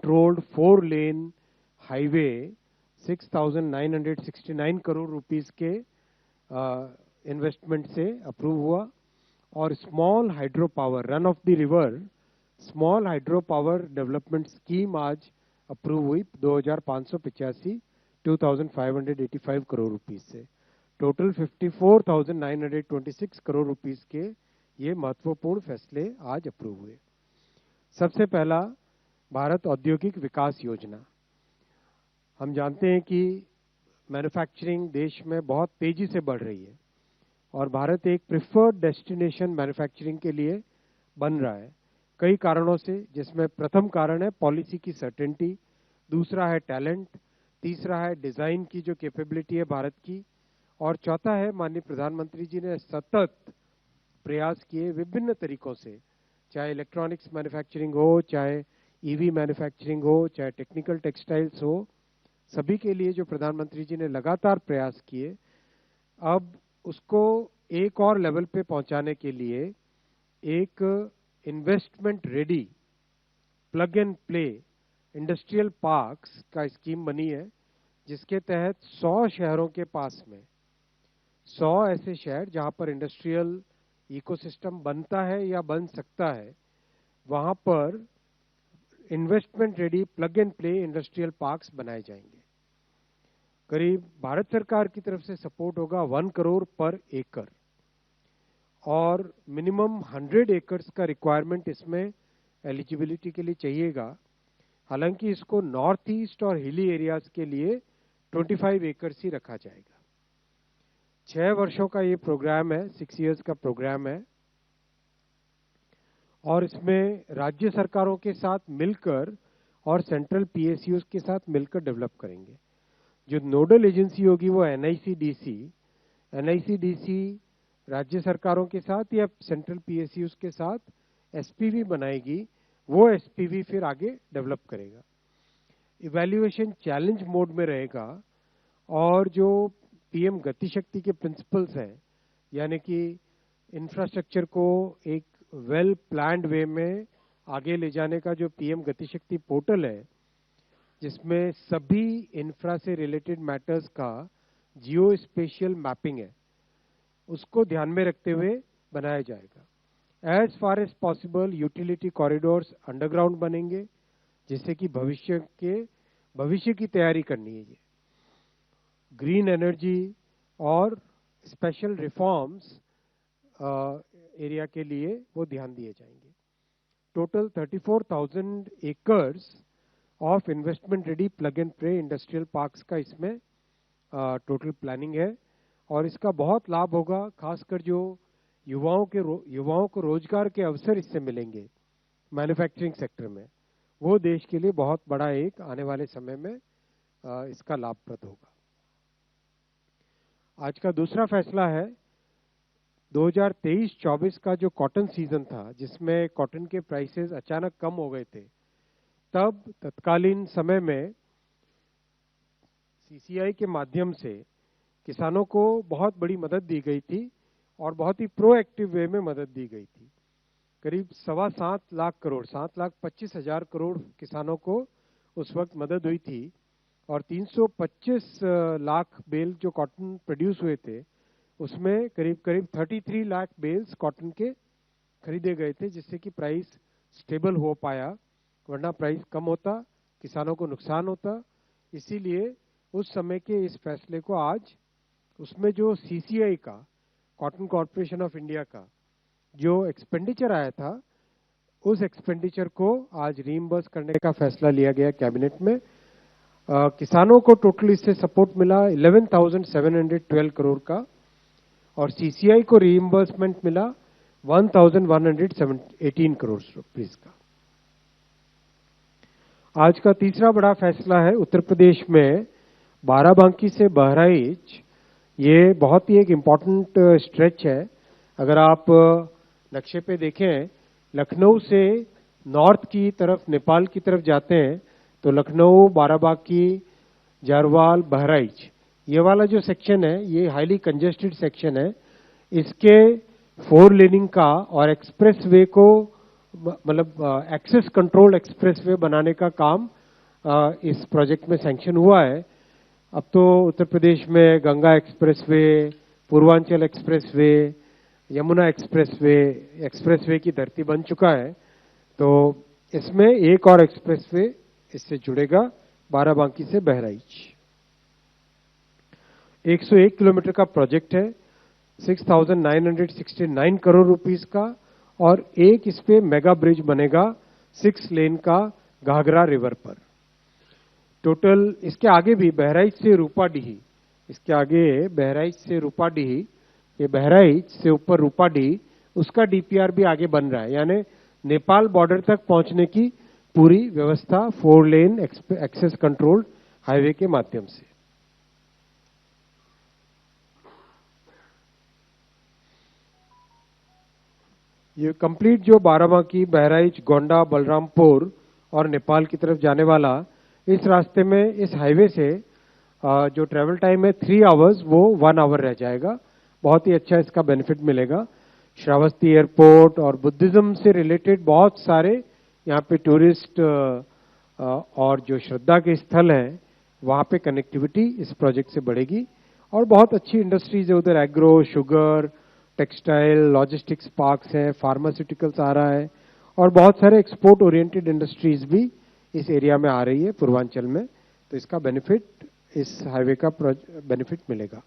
Controlled 4-लेन highway 6,969 crore rupees के investment से approve हुआ। और small hydro power run of the river small hydro power development scheme आज approve हुई 2,585 करोड़ रुपीस से। टोटल 54,926 करोड़ रुपीस के ये महत्वपूर्ण फैसले आज अप्रूव हुए। सबसे पहला, भारत औद्योगिक विकास योजना। हम जानते हैं कि मैन्युफैक्चरिंग देश में बहुत तेजी से बढ़ रही है और भारत एक प्रिफर्ड डेस्टिनेशन मैन्युफैक्चरिंग के लिए बन रहा है कई कारणों से, जिसमें प्रथम कारण है पॉलिसी की सर्टेनिटी, दूसरा है टैलेंट, तीसरा है डिजाइन की जो कैपेबिलिटी है भारत की, और चौथा है माननीय प्रधानमंत्री जी ने सतत प्रयास किए विभिन्न तरीकों से, चाहे इलेक्ट्रॉनिक्स मैन्युफैक्चरिंग हो, चाहे ईवी मैन्युफैक्चरिंग हो, चाहे टेक्निकल टेक्सटाइल्स हो, सभी के लिए जो प्रधानमंत्री जी ने लगातार प्रयास किए, अब उसको एक और लेवल पे पहुंचाने के लिए एक investment ready plug and play industrial parks का स्कीम बनी है, जिसके तहत 100 शहरों के पास में 100 ऐसे शहर जहां पर इंडस्ट्रियल इकोसिस्टम बनता है या बन सकता है, वहां पर investment ready plug and play industrial parks बनाए जाएंगे। करीब भारत सरकार की तरफ से सपोर्ट होगा 1 करोड़ पर एकड़ और मिनिमम 100 एकर्स का रिक्वायरमेंट इसमें एलिजिबिलिटी के लिए चाहिएगा। हालांकि इसको नॉर्थ ईस्ट और हिली एरियाज के लिए 25 एकर्स ही रखा जाएगा। 6 वर्षों का ये प्रोग्राम है, 6 इयर्स का प्रोग्राम है और इसमें राज्य सरकारों के साथ मिलकर और सेंट्रल पीएसयूज के साथ मिलकर डेवलप करेंगे। जो नोडल एजेंसी होगी वो एनआईसीडीसी राज्य सरकारों के साथ या सेंट्रल पीएसयूज के साथ एसपीवी बनाएगी, वो एसपीवी फिर आगे डेवलप करेगा। इवैल्यूएशन चैलेंज मोड में रहेगा और जो पीएम गति शक्ति के प्रिंसिपल्स हैं, यानी कि इंफ्रास्ट्रक्चर को एक वेल प्लान्ड वे में आगे ले जाने का जो पीएम गति शक्ति पोर्टल है, जिसमें सभी इंफ्रा से रिलेटेड मैटर्स का जियो स्पेशियल मैपिंग है, उसको ध्यान में रखते हुए बनाया जाएगा। As far as possible utility corridors underground बनेंगे, जिससे कि भविष्य की तैयारी करनी है। ये ग्रीन एनर्जी और स्पेशल रिफॉर्म्स एरिया के लिए वो ध्यान दिए जाएंगे। Total 34,000 acres of investment ready plug and play industrial parks का इसमें टोटल प्लानिंग है और इसका बहुत लाभ होगा, खासकर जो युवाओं को रोजगार के अवसर इससे मिलेंगे मैन्युफैक्चरिंग सेक्टर में, वो देश के लिए बहुत बड़ा एक आने वाले समय में इसका लाभप्रद होगा। आज का दूसरा फैसला है 2023-24 का जो कॉटन सीजन था, जिसमें कॉटन के प्राइसेस अचानक कम हो गए थे, तब तत्कालीन समय में सीसीआई के माध्यम से किसानों को बहुत बड़ी मदद दी गई थी और बहुत ही प्रोएक्टिव वे में मदद दी गई थी। करीब 7.25 लाख करोड़ 7,25,000 करोड़ किसानों को उस वक्त मदद हुई थी और 325 लाख बेल जो कॉटन प्रोड्यूस हुए थे, उसमें करीब 33 लाख बेल्स कॉटन के खरीदे गए थे, जिससे कि प्राइस स्टेबल हो पाया, वरना प्राइस कम होता, किसानों को नुकसान होता। इसीलिए उस समय के इस फैसले को आज उसमें जो सीसीआई का, कॉटन कॉर्पोरेशन ऑफ इंडिया का जो एक्सपेंडिचर आया था, उस एक्सपेंडिचर को आज रीइंबर्स करने का फैसला लिया गया कैबिनेट में। किसानों को टोटल इससे सपोर्ट मिला 11,712 करोड़ का और सीसीआई को रीइंबर्समेंट मिला 1,118 करोड़ रुपीस का। आज का तीसरा बड़ा फैसला है उत्तर प्रदेश में बाराबंकी से बहराइच। ये बहुत ही एक इम्पॉर्टेंट स्ट्रेच है। अगर आप नक्शे पे देखें, लखनऊ से नॉर्थ की तरफ नेपाल की तरफ जाते हैं तो लखनऊ, बाराबंकी, जारवाल, बहराइच, ये वाला जो सेक्शन है ये हाईली कंजेस्टेड सेक्शन है। इसके 4 लेनिंग का और एक्सप्रेस वे को मतलब एक्सेस कंट्रोल एक्सप्रेस वे बनाने का काम इस प्रोजेक्ट में सैंक्शन हुआ है। अब तो उत्तर प्रदेश में Ganga expressway, Purvanchal expressway, Yamuna expressway की धरती बन चुका है। तो इसमें एक और एक्सप्रेसवे इससे जुड़ेगा, बाराबांकी से बहराइच। 101 किलोमीटर का प्रोजेक्ट है, 6,969 करोड़ रुपीस का, और एक इस पे मेगा ब्रिज बनेगा 6 लेन का घाघरा रिवर पर। टोटल इसके आगे भी बहराइच से रूपाडीही, इसके आगे बहराइच से रूपाडीही, ये बहराइच से ऊपर रूपाडीही, उसका डीपीआर भी आगे बन रहा है। यानी नेपाल बॉर्डर तक पहुंचने की पूरी व्यवस्था 4 लेन एक्सेस कंट्रोल्ड हाईवे के माध्यम से। ये कंप्लीट जो बाराबांकी, बहराइच, गोंडा, बलरामपुर और नेपाल की तरफ जाने वाला इस रास्ते में, इस हाईवे से जो ट्रेवल टाइम है 3 आवर्स, वो 1 आवर रह जाएगा। बहुत ही अच्छा इसका बेनिफिट मिलेगा। श्रावस्ती एयरपोर्ट और बुद्धिज्म से रिलेटेड बहुत सारे यहाँ पे टूरिस्ट और जो श्रद्धा के स्थल हैं वहाँ पे कनेक्टिविटी इस प्रोजेक्ट से बढ़ेगी। और बहुत अच्छी इंडस्ट्रीज है उधर, agro, sugar, textile, logistics parks हैं, फार्मास्यूटिकल्स आ रहा है, और बहुत सारे एक्सपोर्ट ओरिएंटेड इंडस्ट्रीज भी इस एरिया में आ रही है पूर्वांचल में। तो इसका बेनिफिट, इस हाईवे का बेनिफिट मिलेगा।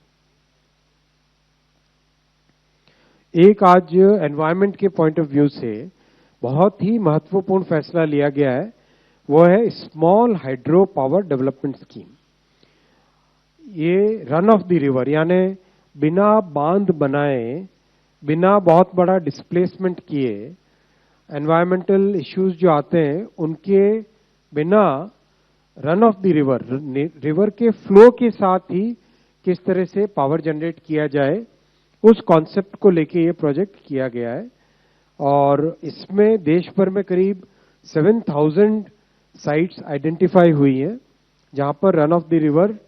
एक आज एनवायरनमेंट के पॉइंट ऑफ व्यू से बहुत ही महत्वपूर्ण फैसला लिया गया है, वो है small hydro power development scheme. ये रन ऑफ द रिवर, यानी बिना बांध बनाए, बिना बहुत बड़ा डिस्प्लेसमेंट किए, एनवायरमेंटल इश्यूज जो आते हैं उनके बिना run of the river, river के फ्लो के साथ ही किस तरह से पावर जनरेट किया जाए, उस कॉन्सेप्ट को लेके ये प्रोजेक्ट किया गया है। और इसमें देश भर में करीब 7,000 साइट्स आइडेंटिफाई हुई हैं, जहां पर run of the river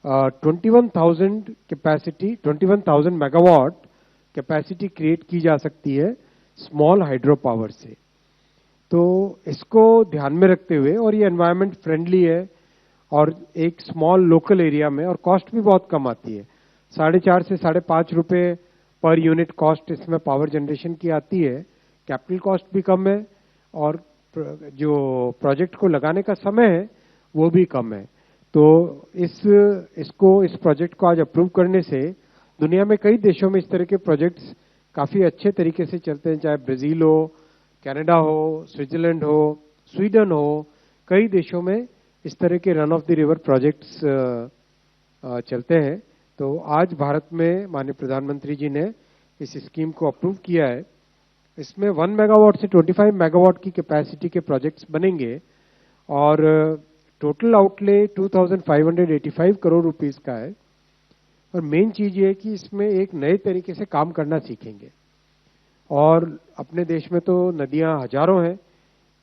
21,000 capacity, 21,000 megawatt capacity create की जा सकती है स्मॉल हाइड्रो पावर से। तो इसको ध्यान में रखते हुए, और ये एनवायरनमेंट फ्रेंडली है और एक स्मॉल लोकल एरिया में, और कॉस्ट भी बहुत कम आती है, 4.5 से 5.5 रुपए पर यूनिट कॉस्ट इसमें पावर जनरेशन की आती है। कैपिटल कॉस्ट भी कम है और जो प्रोजेक्ट को लगाने का समय है वो भी कम है। तो इस प्रोजेक्ट को आज अप्रूव करने से दुनिया में कई देशों में इस तरह के प्रोजेक्ट्स काफी अच्छे तरीके से चलते हैं, चाहे ब्राजील हो, कनाडा हो, स्विट्जरलैंड हो, स्वीडन हो, कई देशों में इस तरह के run of the river projects चलते हैं। तो आज भारत में माननीय प्रधानमंत्री जी ने इस स्कीम को अप्रूव किया है। इसमें 1 मेगावाट से 25 मेगावाट की कैपेसिटी के प्रोजेक्ट्स बनेंगे और टोटल आउटले 2,585 करोड़ रुपीस का है। और मेन चीज ये है कि इसमें एक नए तरीके से काम करना सीखेंगे। और अपने देश में तो नदियां हजारों हैं,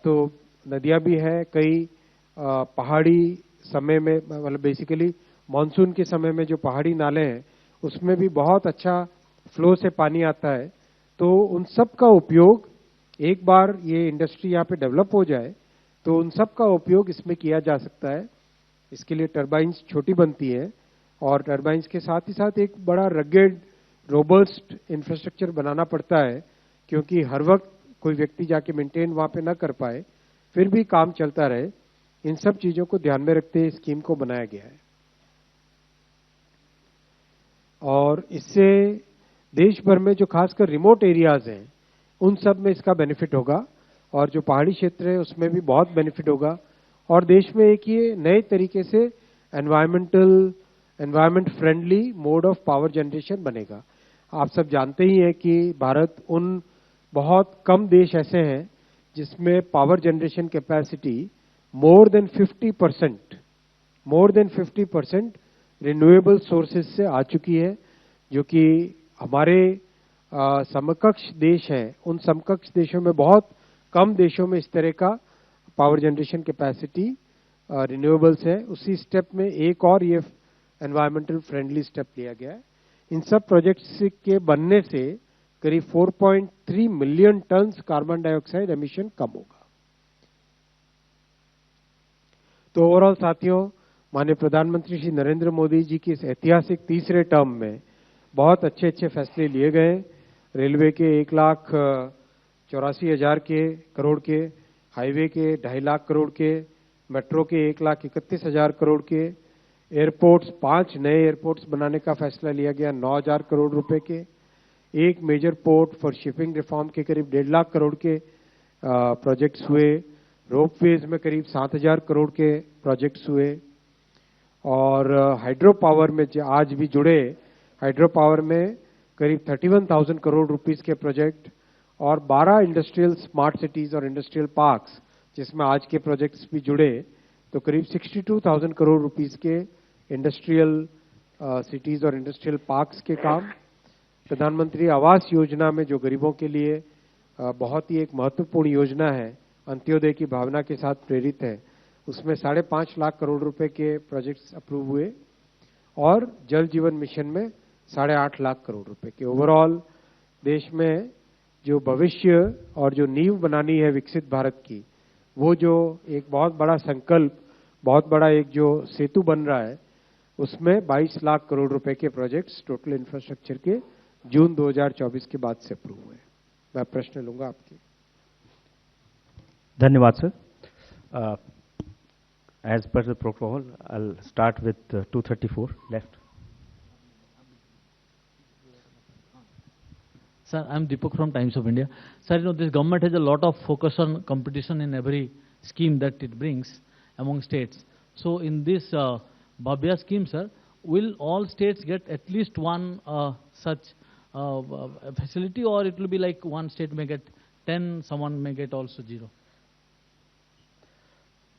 तो नदियां भी हैं, कई पहाड़ी समय में, मतलब बेसिकली मानसून के समय में जो पहाड़ी नाले हैं उसमें भी बहुत अच्छा फ्लो से पानी आता है। तो उन सब का उपयोग, एक बार ये इंडस्ट्री यहाँ पे डेवलप हो जाए तो उन सब का उपयोग इसमें किया जा सकता है। इसके लिए टरबाइंस छोटी बनती है और टरबाइंस के साथ ही साथ एक बड़ा रगेड रोबस्ट इंफ्रास्ट्रक्चर बनाना पड़ता है, क्योंकि हर वक्त कोई व्यक्ति जाके मेंटेन वहां पे ना कर पाए, फिर भी काम चलता रहे। इन सब चीजों को ध्यान में रखते हुए स्कीम को बनाया गया है। और इससे देश भर में जो खासकर रिमोट एरियाज हैं उन सब में इसका बेनिफिट होगा, और जो पहाड़ी क्षेत्र है उसमें भी बहुत बेनिफिट होगा। और देश में एक ये नए तरीके से environment friendly mode of power generation बनेगा। आप सब जानते ही हैं कि भारत उन बहुत कम देश ऐसे हैं जिसमें power generation capacity more than 50% renewable sources से आ चुकी है, जो कि हमारे समकक्ष देश हैं, उन समकक्ष देशों में बहुत कम देशों में इस तरह का पावर जनरेशन कैपेसिटी रिन्यूएबल्स है। उसी स्टेप में एक और ये एनवायरमेंटल फ्रेंडली स्टेप लिया गया है। इन सब प्रोजेक्ट्स के बनने से करीब 4.3 million ton carbon dioxide emission कम होगा। तो ओवरऑल साथियों, माननीय प्रधानमंत्री श्री नरेंद्र मोदी जी की इस ऐतिहासिक तीसरे टर्म में बहुत अच्छे अच्छे फैसले लिए गए। रेलवे के 1,84,000 के करोड़ के, हाईवे के 2.5 लाख करोड़ के, मेट्रो के 1,31,000 करोड़ के, एयरपोर्ट्स 5 नए एयरपोर्ट्स बनाने का फैसला लिया गया 9,000 करोड़ रुपए के, एक major port for shipping reform के करीब 1.5 लाख करोड़ के प्रोजेक्ट्स हुए, रोपवेज में करीब 7,000 करोड़ के प्रोजेक्ट्स हुए, और हाइड्रो पावर में आज भी जुड़े हाइड्रो पावर में करीब 31,000 करोड़ रुपीस के प्रोजेक्ट, और 12 इंडस्ट्रियल स्मार्ट सिटीज और इंडस्ट्रियल पार्क्स जिसमें आज के प्रोजेक्ट्स भी जुड़े, तो करीब 62,000 करोड़ रुपीस के इंडस्ट्रियल सिटीज और इंडस्ट्रियल पार्क्स के काम। प्रधानमंत्री आवास योजना में जो गरीबों के लिए बहुत ही एक महत्वपूर्ण योजना है, अंत्योदय की भावना के साथ प्रेरित है, उसमें 5.5 लाख करोड़ रुपए के प्रोजेक्ट्स अप्रूव हुए, और जल जीवन मिशन में 8.5 लाख करोड़ रुपए के। ओवरऑल देश में जो भविष्य और जो नींव बनानी है विकसित भारत की, वो जो एक बहुत बड़ा संकल्प, बहुत बड़ा एक जो सेतु बन रहा है, उसमें 22 लाख करोड़ रुपए के प्रोजेक्ट्स टोटल इंफ्रास्ट्रक्चर के जून 2024 के बाद से अप्रूव हुए। मैं प्रश्न लूंगा आपके। धन्यवाद sir. As per the protocol, I'll start with 234 left. Sir, I'm Deepak from Times of India. Sir, this government has a lot of focus on competition in every scheme that it brings among states. So in this Bhavya scheme, sir, will all states get at least one such facility, or it will be like one state may get 10, someone may get also 0?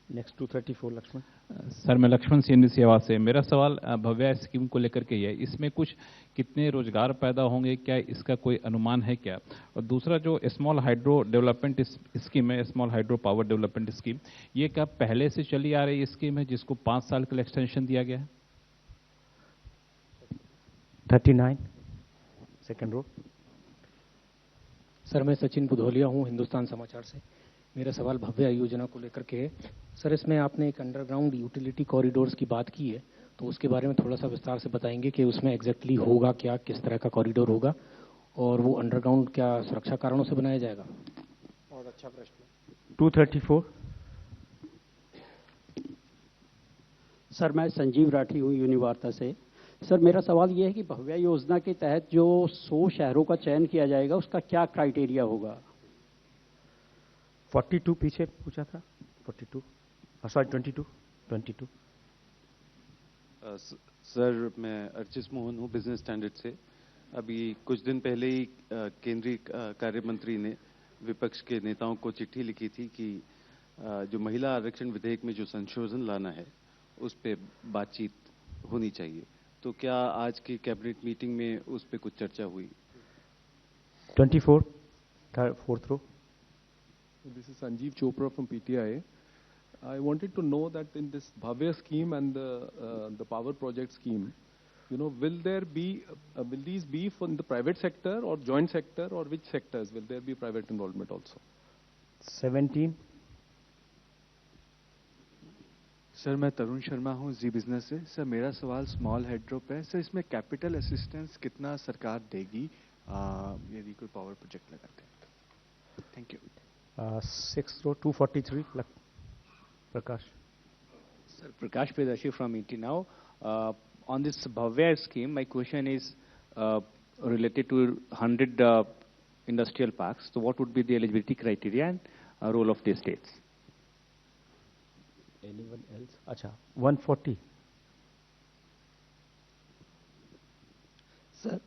Next 234 Lakshman. Sir, मैं Lakshman CNB सेवा से। मेरा सवाल Bhavya scheme को लेकर के है, इसमें कुछ कितने रोजगार पैदा होंगे, क्या इसका कोई अनुमान है क्या? और दूसरा जो स्मॉल हाइड्रो डेवलपमेंट स्कीम है, small hydro power development scheme, ये क्या पहले से चली आ रही स्कीम है जिसको 5 साल के लिए एक्सटेंशन दिया गया है? 39 सेकंड रो। सर, मैं सचिन बुधोलिया हूँ, हिंदुस्तान समाचार से। मेरा सवाल भव्य योजना को लेकर के है। सर, इसमें आपने एक अंडरग्राउंड यूटिलिटी कॉरिडोर्स की बात की है, तो उसके बारे में थोड़ा सा विस्तार से बताएंगे कि उसमें एग्जैक्टली होगा क्या, किस तरह का कॉरिडोर होगा, और वो अंडरग्राउंड क्या सुरक्षा कारणों से बनाया जाएगा? बहुत अच्छा प्रश्न। 234। सर, मैं संजीव राठी हूँ यूनिवार्ता से। सर, मेरा सवाल ये है कि भव्या योजना के तहत जो 100 शहरों का चयन किया जाएगा, उसका क्या क्राइटेरिया होगा? 42 पीछे पूछा था। 42 सॉरी 22। सर, मैं अर्चिस मोहन हूँ, बिजनेस स्टैंडर्ड से। अभी कुछ दिन पहले ही केंद्रीय कार्य मंत्री ने विपक्ष के नेताओं को चिट्ठी लिखी थी कि जो महिला आरक्षण विधेयक में जो संशोधन लाना है उस पे बातचीत होनी चाहिए। तो क्या आज की कैबिनेट मीटिंग में उस पे कुछ चर्चा हुई? 24 4th row. This is Sanjeev Chopra from PTI. I wanted to know that in this Bhavya scheme and the power project scheme, will these be from the private sector or joint sector, or which sectors will there be private involvement also? 17। Sir, मैं तरुण शर्मा हूँ, जी business से। Sir, मेरा सवाल small hydro पे है। Sir, इसमें capital assistance कितना सरकार देगी यदि कोई पावर प्रोजेक्ट लगाते हैं? Thank you. 6th row 243 Prakash. Sir, Prakash Pedashi from ET Now. On this Bhavya scheme, my question is related to 100 industrial parks. So what would be the eligibility criteria and role of the states? Anyone else? Acha, 140. Sir,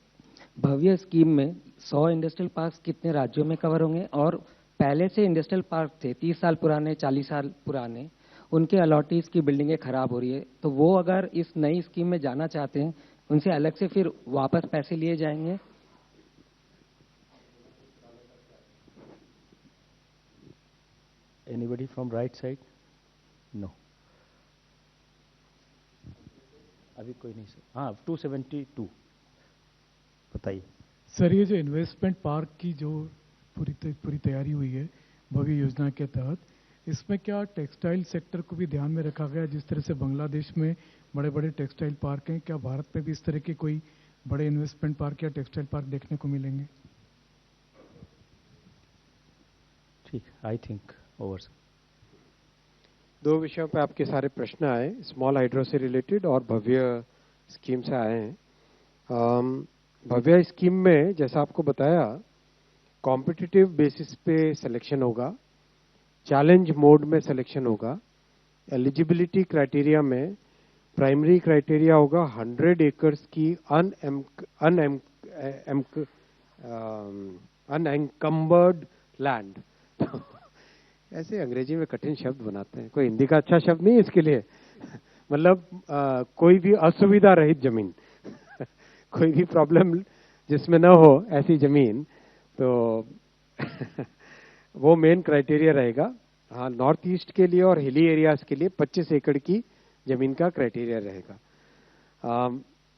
Bhavya scheme में 100 industrial parks कितने राज्यों में cover होंगे, और पहले से industrial park थे 30 साल पुराने, 40 साल पुराने, उनके अलॉटीज की बिल्डिंगें खराब हो रही है, तो वो अगर इस नई स्कीम में जाना चाहते हैं, उनसे अलग से फिर वापस पैसे लिए जाएंगे? Anybody from right side? No. अभी कोई नहीं सर। हाँ, 272 बताइए। सर, ये जो इन्वेस्टमेंट पार्क की जो पूरी तैयारी हुई है भव्य योजना के तहत, इसमें क्या टेक्सटाइल सेक्टर को भी ध्यान में रखा गया? जिस तरह से बांग्लादेश में बड़े बड़े टेक्सटाइल पार्क हैं, क्या भारत में भी इस तरह के कोई बड़े इन्वेस्टमेंट पार्क या टेक्सटाइल पार्क देखने को मिलेंगे? ठीक, आई थिंक ओवर। दो विषयों पे आपके सारे प्रश्न आए, स्मॉल हाइड्रो से रिलेटेड और भव्य स्कीम से आए हैं। भव्य स्कीम में जैसा आपको बताया, कॉम्पिटिटिव बेसिस पे सिलेक्शन होगा, चैलेंज मोड में सिलेक्शन होगा। एलिजिबिलिटी क्राइटेरिया में प्राइमरी क्राइटेरिया होगा 100 एकर्स की अनएंकम्बर्ड लैंड। ऐसे अंग्रेजी में कठिन शब्द बनाते हैं, कोई हिंदी का अच्छा शब्द नहीं है इसके लिए। मतलब कोई भी असुविधा रहित जमीन कोई भी प्रॉब्लम जिसमें ना हो ऐसी जमीन, तो वो मेन क्राइटेरिया रहेगा। हाँ, नॉर्थ ईस्ट के लिए और हिली एरियाज के लिए 25 एकड़ की जमीन का क्राइटेरिया रहेगा।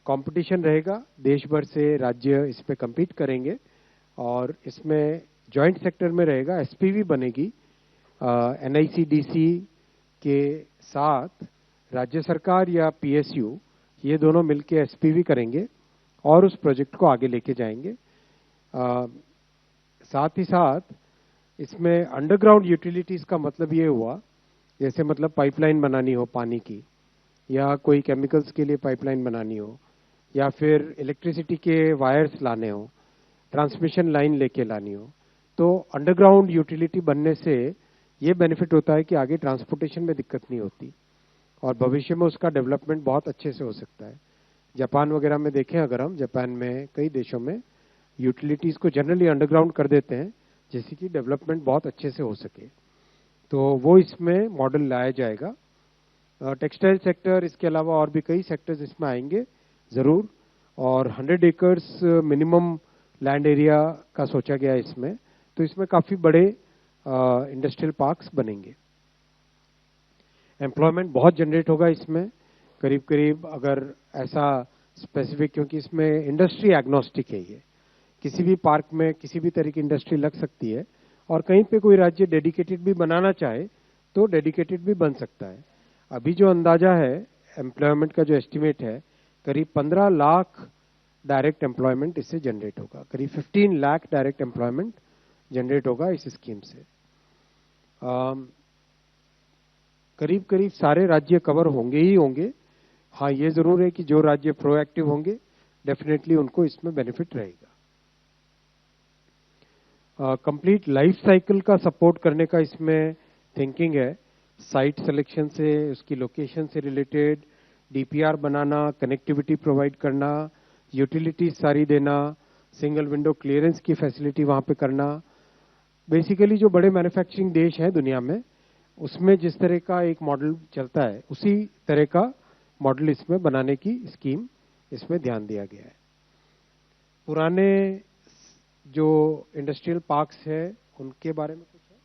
कंपटीशन रहेगा, देश भर से राज्य इस पे compete करेंगे और इसमें जॉइंट सेक्टर में रहेगा, एसपीवी बनेगी। एनआईसीडीसी के साथ राज्य सरकार या पीएसयू ये दोनों मिलके एसपीवी करेंगे और उस प्रोजेक्ट को आगे लेके जाएंगे। साथ ही साथ इसमें अंडरग्राउंड यूटिलिटीज का मतलब ये हुआ, जैसे मतलब पाइपलाइन बनानी हो पानी की, या कोई केमिकल्स के लिए पाइपलाइन बनानी हो, या फिर इलेक्ट्रिसिटी के वायर्स लाने हो, ट्रांसमिशन लाइन लेके लानी हो, तो अंडरग्राउंड यूटिलिटी बनने से ये बेनिफिट होता है कि आगे ट्रांसपोर्टेशन में दिक्कत नहीं होती और भविष्य में उसका डेवलपमेंट बहुत अच्छे से हो सकता है। जापान वगैरह में देखें अगर हम, जापान में कई देशों में यूटिलिटीज को जनरली अंडरग्राउंड कर देते हैं जिससे कि डेवलपमेंट बहुत अच्छे से हो सके, तो वो इसमें मॉडल लाया जाएगा। टेक्सटाइल सेक्टर, इसके अलावा और भी कई सेक्टर्स इसमें आएंगे जरूर, और 100 एकर्स मिनिमम लैंड एरिया का सोचा गया है इसमें, तो इसमें काफी बड़े इंडस्ट्रियल पार्क्स बनेंगे। एम्प्लॉयमेंट बहुत जनरेट होगा इसमें, करीब करीब, अगर ऐसा स्पेसिफिक, क्योंकि इसमें इंडस्ट्री एग्नोस्टिक है, ये किसी भी पार्क में किसी भी तरह की इंडस्ट्री लग सकती है, और कहीं पे कोई राज्य डेडिकेटेड भी बनाना चाहे तो डेडिकेटेड भी बन सकता है। अभी जो अंदाजा है एम्प्लॉयमेंट का, जो एस्टिमेट है, करीब 15 लाख डायरेक्ट एम्प्लॉयमेंट इससे जनरेट होगा, करीब 15 लाख डायरेक्ट एम्प्लॉयमेंट जनरेट होगा इस स्कीम से। करीब करीब सारे राज्य कवर होंगे ही होंगे। हाँ, ये जरूर है कि जो राज्य प्रोएक्टिव होंगे डेफिनेटली उनको इसमें बेनिफिट रहेगा। कंप्लीट लाइफ साइकिल का सपोर्ट करने का इसमें थिंकिंग है, साइट सिलेक्शन से, उसकी लोकेशन से रिलेटेड, डीपीआर बनाना, कनेक्टिविटी प्रोवाइड करना, यूटिलिटीज सारी देना, सिंगल विंडो क्लियरेंस की फैसिलिटी वहां पे करना। बेसिकली जो बड़े मैन्युफैक्चरिंग देश हैं दुनिया में, उसमें जिस तरह का एक मॉडल चलता है उसी तरह का मॉडल इसमें बनाने की स्कीम इसमें ध्यान दिया गया है। पुराने जो इंडस्ट्रियल पार्क्स है उनके बारे में कुछ है?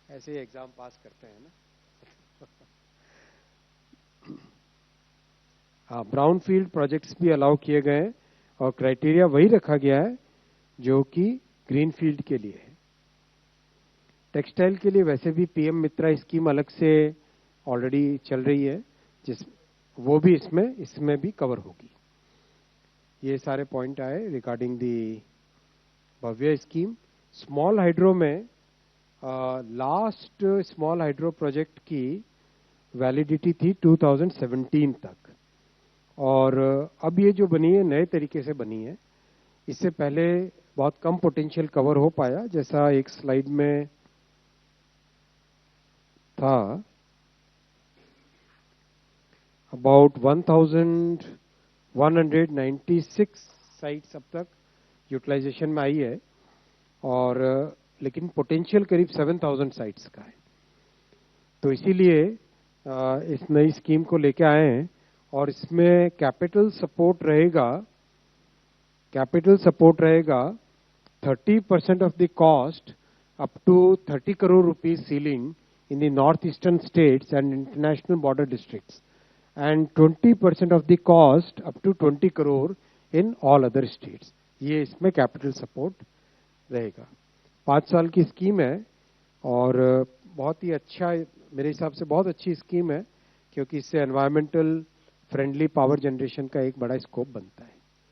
ऐसे ही एग्जाम पास करते हैं ना। हाँ, ब्राउन फील्ड प्रोजेक्ट्स भी अलाउ किए गए हैं और क्राइटेरिया वही रखा गया है जो कि ग्रीन फील्ड के लिए है। टेक्सटाइल के लिए वैसे भी पीएम मित्रा स्कीम अलग से ऑलरेडी चल रही है, जिस वो भी इसमें भी कवर होगी। ये सारे पॉइंट आए regarding the Bhavya scheme. Small hydro में लास्ट स्मॉल हाइड्रो प्रोजेक्ट की वैलिडिटी थी 2017 तक, और अब ये जो बनी है नए तरीके से बनी है। इससे पहले बहुत कम पोटेंशियल कवर हो पाया, जैसा एक स्लाइड में था, अबाउट 1196 साइट्स अब तक यूटिलाइजेशन में आई है, और लेकिन पोटेंशियल करीब 7000 साइट्स का है। तो इसीलिए इस नई स्कीम को लेके आए हैं, और इसमें कैपिटल सपोर्ट रहेगा 30% of the cost up to 30 crore rupees ceiling in the northeastern states and international border districts, and 20% of the cost up to 20 crore in all other states. ये इसमें कैपिटल सपोर्ट रहेगा। 5 साल की स्कीम है और बहुत ही अच्छा, मेरे हिसाब से बहुत अच्छी स्कीम है, क्योंकि इससे एनवायरमेंटल फ्रेंडली पावर जनरेशन का एक बड़ा स्कोप बनता है।